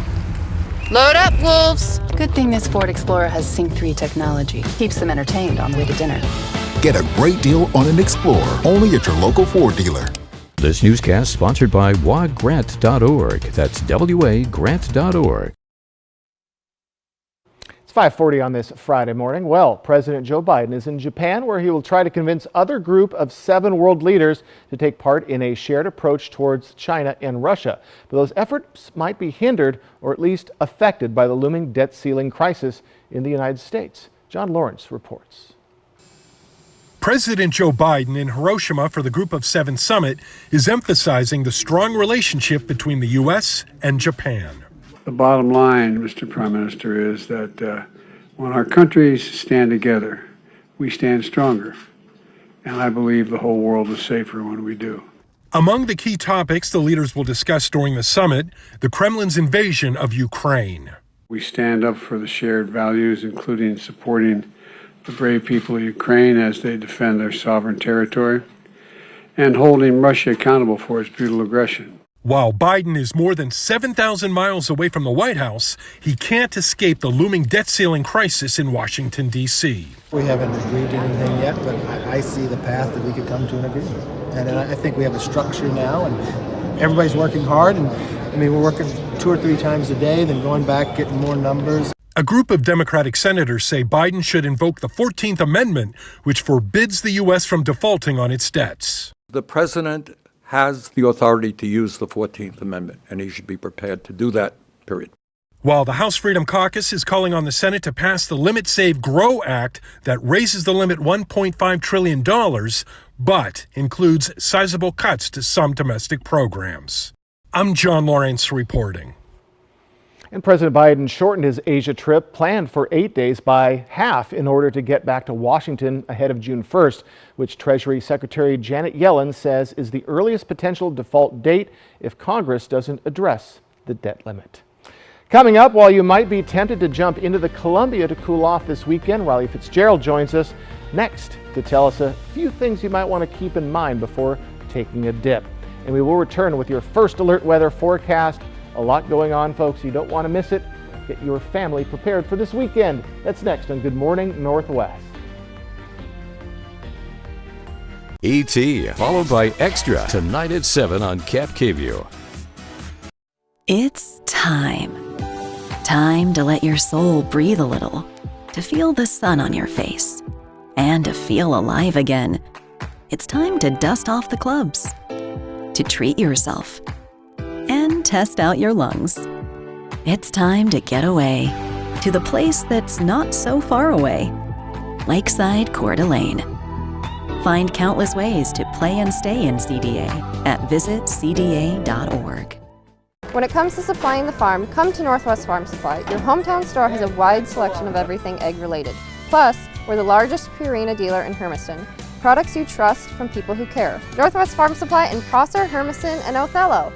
Load up, wolves! Good thing this Ford Explorer has Sync 3 technology. Keeps them entertained on the way to dinner. Get a great deal on an Explorer, only at your local Ford dealer. This newscast sponsored by wagrant.org. That's wagrant.org. It's 5:40 on this Friday morning. Well, President Joe Biden is in Japan, where he will try to convince other group of 7 world leaders to take part in a shared approach towards China and Russia. But those efforts might be hindered or at least affected by the looming debt ceiling crisis in the United States. John Lawrence reports. President Joe Biden in Hiroshima for the Group of 7 summit is emphasizing the strong relationship between the U.S. and Japan. The bottom line, Mr. Prime Minister, is that when our countries stand together, we stand stronger. And I believe the whole world is safer when we do. Among the key topics the leaders will discuss during the summit, the Kremlin's invasion of Ukraine. We stand up for the shared values, including supporting the brave people of Ukraine as they defend their sovereign territory, and holding Russia accountable for its brutal aggression. While Biden is more than 7,000 miles away from the White House, he can't escape the looming debt ceiling crisis in Washington, D.C. We haven't agreed to anything yet, but I see the path that we could come to an agreement. And I think we have a structure now, and everybody's working hard. And I mean, we're working 2 or 3 times a day, then going back, getting more numbers. A group of Democratic senators say Biden should invoke the 14th Amendment, which forbids the U.S. from defaulting on its debts. The president has the authority to use the 14th Amendment, and he should be prepared to do that, period. While the House Freedom Caucus is calling on the Senate to pass the Limit Save Grow Act that raises the limit $1.5 trillion, but includes sizable cuts to some domestic programs. I'm John Lawrence reporting. And President Biden shortened his Asia trip, planned for 8 days, by half in order to get back to Washington ahead of June 1st, which Treasury Secretary Janet Yellen says is the earliest potential default date if Congress doesn't address the debt limit. Coming up, while you might be tempted to jump into the Columbia to cool off this weekend, Riley Fitzgerald joins us next to tell us a few things you might want to keep in mind before taking a dip. And we will return with your first alert weather forecast. A lot going on, folks. You don't want to miss it. Get your family prepared for this weekend. That's next on Good Morning Northwest. E.T. followed by Extra tonight at 7 on Cap KVU. It's time. Time to let your soul breathe a little, to feel the sun on your face, and to feel alive again. It's time to dust off the clubs, to treat yourself, and test out your lungs. It's time to get away to the place that's not so far away, Lakeside Coeur d'Alene. Find countless ways to play and stay in CDA at visitcda.org. When it comes to supplying the farm, come to Northwest Farm Supply. Your hometown store has a wide selection of everything egg-related. Plus, we're the largest Purina dealer in Hermiston. Products you trust from people who care. Northwest Farm Supply in Prosser, Hermiston, and Othello.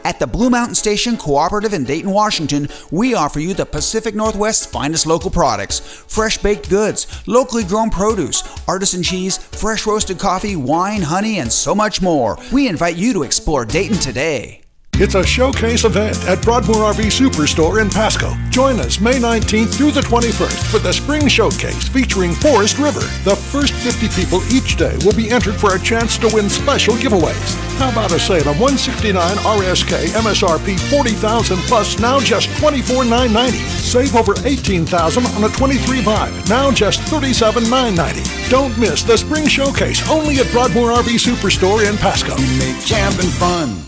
At the Blue Mountain Station Cooperative in Dayton, Washington, we offer you the Pacific Northwest's finest local products. Fresh baked goods, locally grown produce, artisan cheese, fresh roasted coffee, wine, honey, and so much more. We invite you to explore Dayton today. It's a showcase event at Broadmoor RV Superstore in Pasco. Join us May 19th through the 21st for the Spring Showcase featuring Forest River. The first 50 people each day will be entered for a chance to win special giveaways. How about a sale on 169 RSK MSRP 40,000 plus, now just $24,990. Save over $18,000 on a 23 Vibe, now just $37,990. Don't miss the Spring Showcase only at Broadmoor RV Superstore in Pasco. Make camping fun.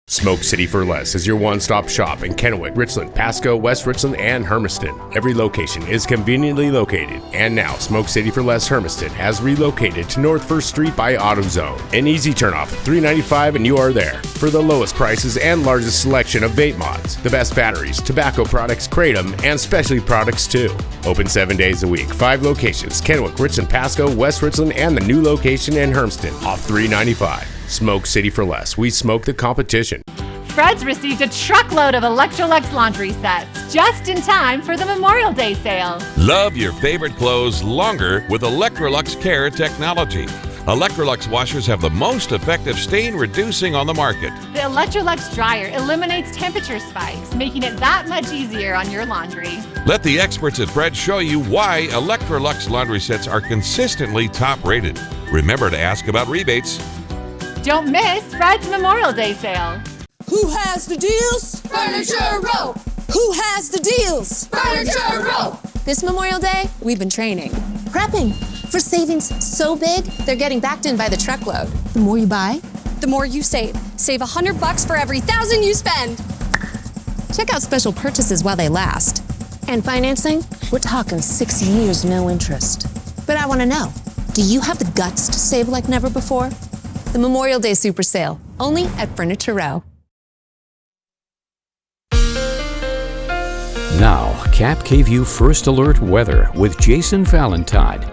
Smoke City for Less is your one-stop shop in Kennewick, Richland, Pasco, West Richland, and Hermiston. Every location is conveniently located, and now Smoke City for Less Hermiston has relocated to North 1st Street by AutoZone. An easy turnoff, $3.95, and you are there. For the lowest prices and largest selection of vape mods, the best batteries, tobacco products, kratom, and specialty products too. Open 7 days a week, 5 locations, Kennewick, Richland, Pasco, West Richland, and the new location in Hermiston, off $3.95. Smoke City for Less. We smoke the competition. Fred's received a truckload of Electrolux laundry sets just in time for the Memorial Day sale. Love your favorite clothes longer with Electrolux Care technology. Electrolux washers have the most effective stain reducing on the market. The Electrolux dryer eliminates temperature spikes, making it that much easier on your laundry. Let the experts at Fred show you why Electrolux laundry sets are consistently top rated. Remember to ask about rebates. Don't miss Fred's Memorial Day sale. Who has the deals? Furniture Row. Who has the deals? Furniture Row. This Memorial Day, we've been training. Prepping for savings so big, they're getting backed in by the truckload. The more you buy, the more you save. Save $100 for every 1,000 you spend. Check out special purchases while they last. And financing? We're talking 6 years, no interest. But I want to know, do you have the guts to save like never before? The Memorial Day Super Sale, only at Furniture Row. Now, Cap KVU First Alert Weather with Jason Valentine.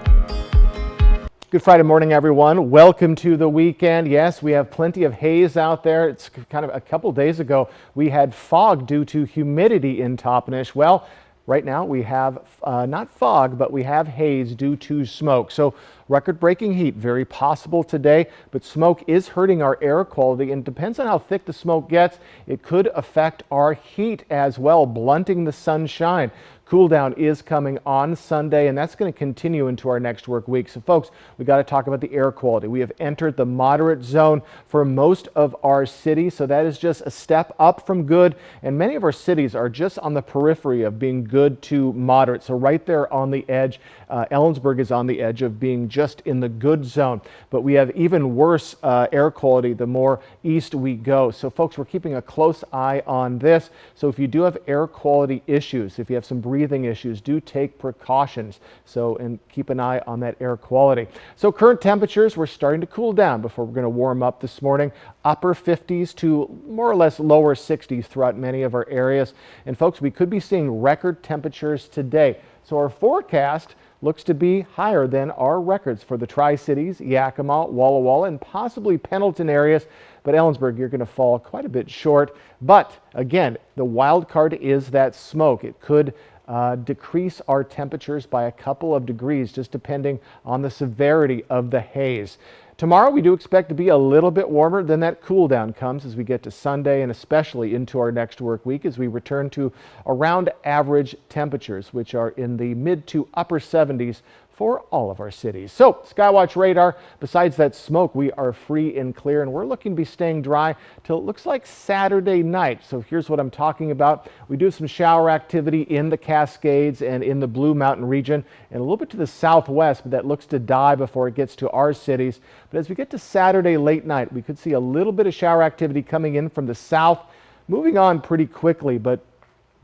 Good Friday morning, everyone. Welcome to the weekend. Yes, we have plenty of haze out there. It's kind of a couple days ago, we had fog due to humidity in Toppenish. Well, right now we have not fog, but we have haze due to smoke. So record-breaking heat, very possible today, but smoke is hurting our air quality, and depends on how thick the smoke gets, it could affect our heat as well, blunting the sunshine. Cool down is coming on Sunday, and that's going to continue into our next work week. So folks, we got to talk about the air quality. We have entered the moderate zone for most of our cities, so that is just a step up from good, and many of our cities are just on the periphery of being good to moderate. So right there on the edge, Ellensburg is on the edge of being just in the good zone, but we have even worse air quality the more east we go. So folks, we're keeping a close eye on this. So if you do have air quality issues, if you have some breathing issues, do take precautions. So, and keep an eye on that air quality. So current temperatures, we're starting to cool down before we're going to warm up this morning. Upper 50s to more or less lower 60s throughout many of our areas. And folks, we could be seeing record temperatures today. So our forecast looks to be higher than our records for the Tri-Cities, Yakima, Walla Walla, and possibly Pendleton areas. But Ellensburg, you're going to fall quite a bit short. But again, the wild card is that smoke. It could decrease our temperatures by a couple of degrees, just depending on the severity of the haze. Tomorrow, we do expect to be a little bit warmer. Then that cool down comes as we get to Sunday and especially into our next work week as we return to around average temperatures, which are in the mid to upper 70s for all of our cities. So Skywatch radar, besides that smoke, we are free and clear, and we're looking to be staying dry till it looks like Saturday night. So here's what I'm talking about. We do some shower activity in the Cascades and in the Blue Mountain region and a little bit to the southwest, but that looks to die before it gets to our cities. But as we get to Saturday late night, we could see a little bit of shower activity coming in from the south, moving on pretty quickly, but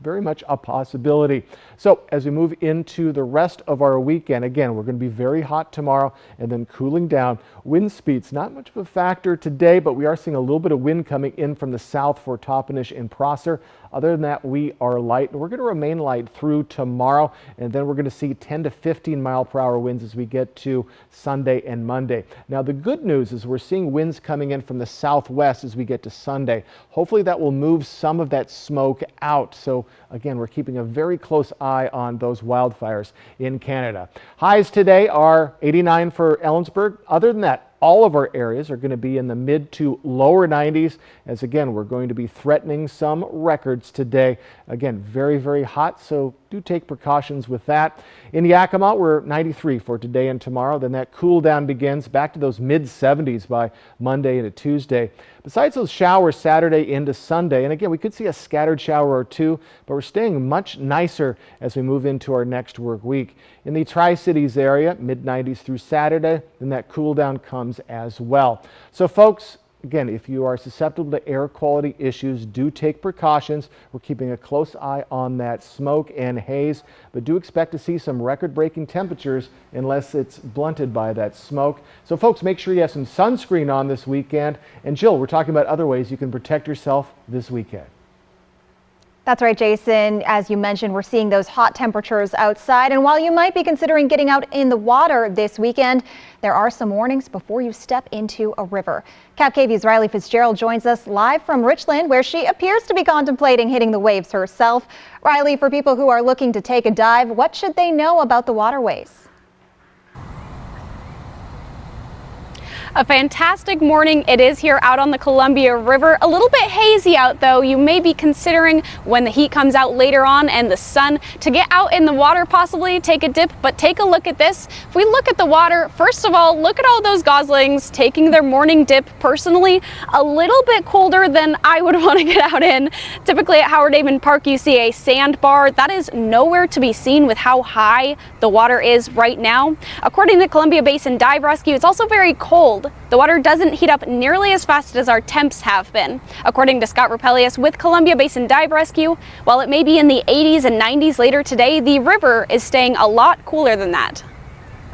very much a possibility. So as we move into the rest of our weekend, again, we're going to be very hot tomorrow and then cooling down. Wind speeds, not much of a factor today, but we are seeing a little bit of wind coming in from the south for Toppenish and Prosser. Other than that, we are light, and we're going to remain light through tomorrow, and then we're going to see 10 to 15 mile per hour winds as we get to Sunday and Monday. Now, the good news is we're seeing winds coming in from the southwest as we get to Sunday. Hopefully that will move some of that smoke out. So again, we're keeping a very close eye on those wildfires in Canada. Highs today are 89 for Ellensburg. Other than that, all of our areas are going to be in the mid to lower 90s, as again, we're going to be threatening some records today. Again, very, very hot, so do take precautions with that. In Yakima, we're 93 for today and tomorrow. Then that cool down begins back to those mid 70s by Monday into Tuesday. Besides those showers Saturday into Sunday, and again, we could see a scattered shower or two, but we're staying much nicer as we move into our next work week. In the Tri-Cities area, mid 90s through Saturday, then that cool down comes as well. So folks, again, if you are susceptible to air quality issues, do take precautions. We're keeping a close eye on that smoke and haze, but do expect to see some record-breaking temperatures unless it's blunted by that smoke. So folks, make sure you have some sunscreen on this weekend. And Jill, we're talking about other ways you can protect yourself this weekend. That's right, Jason. As you mentioned, we're seeing those hot temperatures outside. And while you might be considering getting out in the water this weekend, there are some warnings before you step into a river. Cap KVU's Riley Fitzgerald joins us live from Richland, where she appears to be contemplating hitting the waves herself. Riley, for people who are looking to take a dive, what should they know about the waterways? A fantastic morning it is here out on the Columbia River. A little bit hazy out though. You may be considering when the heat comes out later on and the sun to get out in the water, possibly take a dip, but take a look at this. If we look at the water, first of all, look at all those goslings taking their morning dip. Personally, a little bit colder than I would want to get out in. Typically at Howard Amon Park, you see a sandbar. That is nowhere to be seen with how high the water is right now. According to Columbia Basin Dive Rescue, it's also very cold. The water doesn't heat up nearly as fast as our temps have been. According to Scott Rapelius with Columbia Basin Dive Rescue, while it may be in the 80s and 90s later today, the river is staying a lot cooler than that.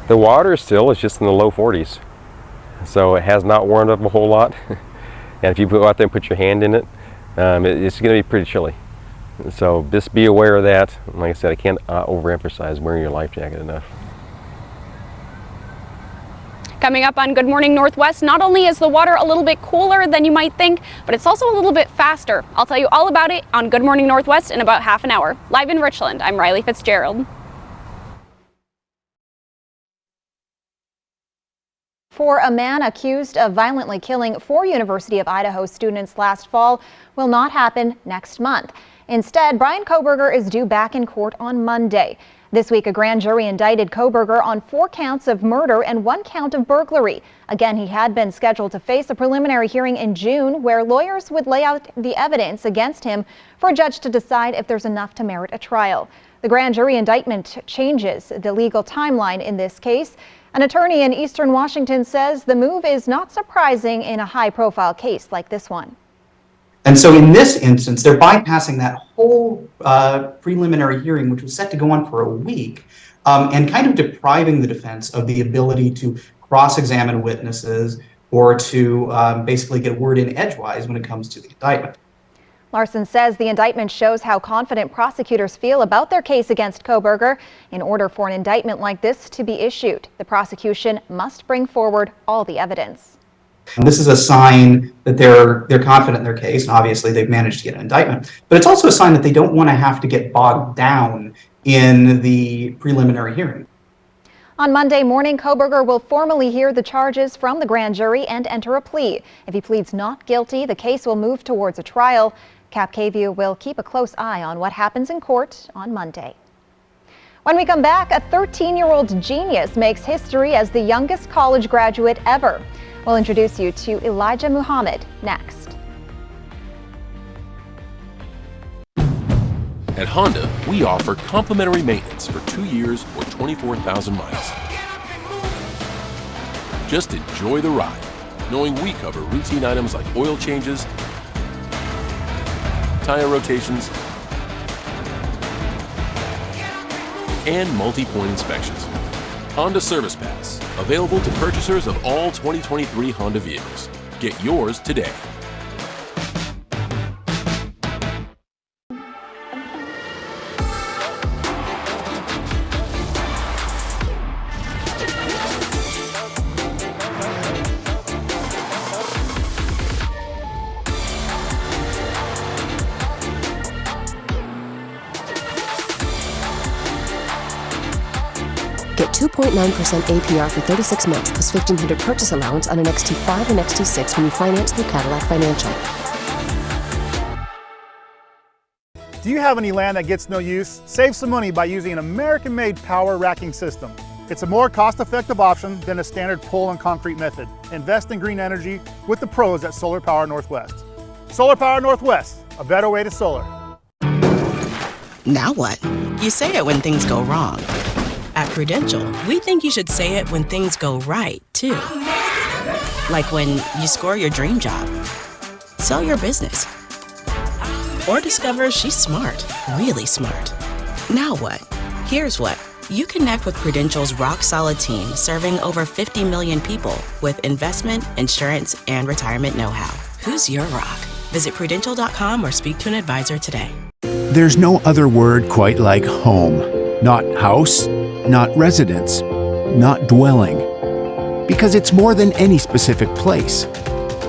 The water still is just in the low 40s, so it has not warmed up a whole lot. And if you go out there and put your hand in it, it's going to be pretty chilly. So just be aware of that. Like I said, I can't overemphasize wearing your life jacket enough. Coming up on Good Morning Northwest, not only is the water a little bit cooler than you might think, but it's also a little bit faster. I'll tell you all about it on Good Morning Northwest in about half an hour. Live in Richland, I'm Riley Fitzgerald. For a man accused of violently killing 4 University of Idaho students last fall will not happen next month. Instead, Bryan Kohberger is due back in court on Monday. This week, a grand jury indicted Kohberger on 4 counts of murder and 1 count of burglary. Again, he had been scheduled to face a preliminary hearing in June where lawyers would lay out the evidence against him for a judge to decide if there's enough to merit a trial. The grand jury indictment changes the legal timeline in this case. An attorney in Eastern Washington says the move is not surprising in a high-profile case like this one. And so in this instance, they're bypassing that whole preliminary hearing, which was set to go on for a week, and kind of depriving the defense of the ability to cross-examine witnesses or to basically get a word in edgewise when it comes to the indictment. Larson says the indictment shows how confident prosecutors feel about their case against Kohberger. In order for an indictment like this to be issued, the prosecution must bring forward all the evidence. And this is a sign that they're confident in their case, and obviously they've managed to get an indictment. But it's also a sign that they don't want to have to get bogged down in the preliminary hearing. On Monday morning, Kohberger will formally hear the charges from the grand jury and enter a plea. If he pleads not guilty, the case will move towards a trial. Cap KVU will keep a close eye on what happens in court on Monday. When we come back, a 13-year-old genius makes history as the youngest college graduate ever. We'll introduce you to Elijah Muhammad next. At Honda, we offer complimentary maintenance for 2 years or 24,000 miles. Just enjoy the ride, knowing we cover routine items like oil changes, tire rotations, and multi-point inspections. Honda Service Pass, available to purchasers of all 2023 Honda vehicles. Get yours today. Get 2.9% APR for 36 months plus $1,500 purchase allowance on an XT5 and XT6 when you finance through Cadillac Financial. Do you have any land that gets no use? Save some money by using an American-made power racking system. It's a more cost-effective option than a standard pole and concrete method. Invest in green energy with the pros at Solar Power Northwest. Solar Power Northwest, a better way to solar. Now what? You say it when things go wrong. At Prudential, we think you should say it when things go right, too. Like when you score your dream job, sell your business, or discover she's smart, really smart. Now what? Here's what. You connect with Prudential's rock-solid team serving over 50 million people with investment, insurance, and retirement know-how. Who's your rock? Visit Prudential.com or speak to an advisor today. There's no other word quite like home. Not house, not residence, not dwelling. Because it's more than any specific place.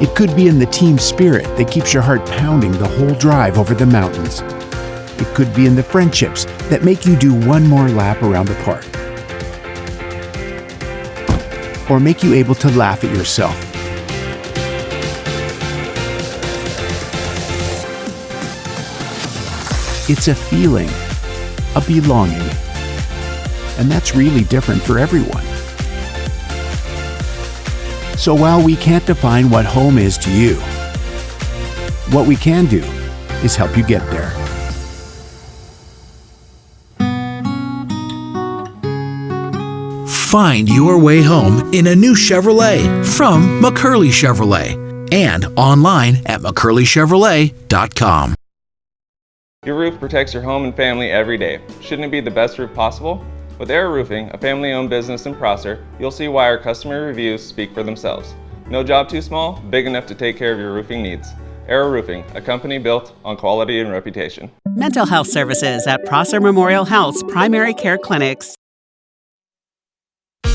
It could be in the team spirit that keeps your heart pounding the whole drive over the mountains. It could be in the friendships that make you do one more lap around the park. Or make you able to laugh at yourself. It's a feeling, a belonging. And that's really different for everyone. So while we can't define what home is to you, what we can do is help you get there. Find your way home in a new Chevrolet from McCurley Chevrolet and online at McCurleyChevrolet.com. Your roof protects your home and family every day. Shouldn't it be the best roof possible? With Air Roofing, a family-owned business in Prosser, you'll see why our customer reviews speak for themselves. No job too small, big enough to take care of your roofing needs. Air Roofing, a company built on quality and reputation. Mental health services at Prosser Memorial Health's primary care clinics. All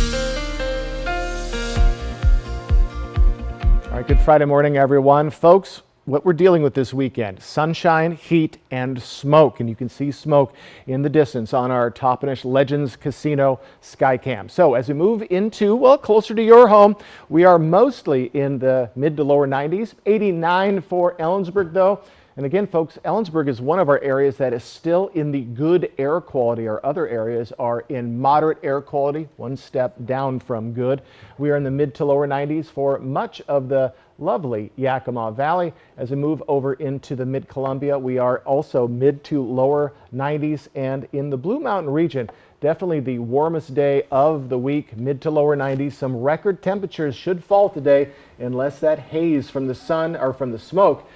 right, good Friday morning, everyone. Folks, what we're dealing with this weekend, sunshine, heat, and smoke. And you can see smoke in the distance on our Toppenish Legends Casino Skycam. So as we move into, well, closer to your home, we are mostly in the mid to lower 90s. 89 for Ellensburg, though. And again, folks, Ellensburg is one of our areas that is still in the good air quality. Our other areas are in moderate air quality, one step down from good. We are in the mid to lower 90s for much of the lovely Yakima Valley. As we move over into the Mid-Columbia, we are also mid to lower 90s, and in the Blue Mountain region, definitely the warmest day of the week, mid to lower 90s. Some record temperatures should fall today unless that haze from the sun or from the smoke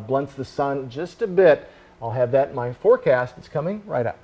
blunts the sun just a bit. I'll have that in my forecast. It's coming right up.